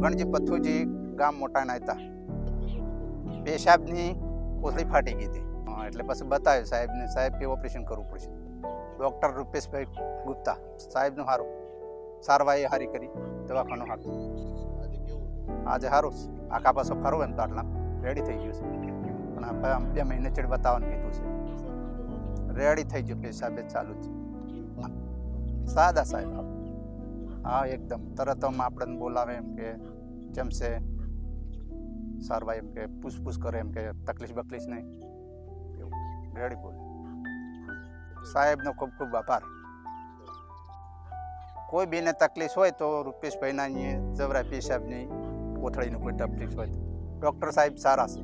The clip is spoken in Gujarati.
ગણજી પથ્થુજી ગામ મોટાના હતા. પેશાબની કોથળી ફાટી ગઈ હતી, એટલે પછી બતાવ્યું સાહેબને. સાહેબ કે ઓપરેશન કરવું પડશે. ડૉક્ટર રૂપેશભાઈ ગુપ્તા સાહેબનું સારું, સારવાર એ સારી કરી, દવાખાનું સારું. આજે સારું છે. આખા પાછો ફરવું એમ તો આટલા રેડી થઈ ગયું છે, પણ 2 મહિને ચેડ બતાવવાનું કીધું છે. રેડી થઈ ગયું, પેશાબ ચાલુ છે. સાદા સાહેબ, હા એકદમ તરત આપણને બોલાવે એમ કે જેમ છે સારવાર, એમ કે પૂછપૂછ કરે, એમ કે તકલીફ બકલીફ નહીં, એવું રેડી બોલે. સાહેબનો ખૂબ ખૂબ આભાર. કોઈ બીને તકલીફ હોય તો રૂપેશભાઈના અહીંયા જવરાય પેશાબની કોથળીની કોઈ તકલીફ હોય તો ડૉક્ટર સાહેબ સારા છે.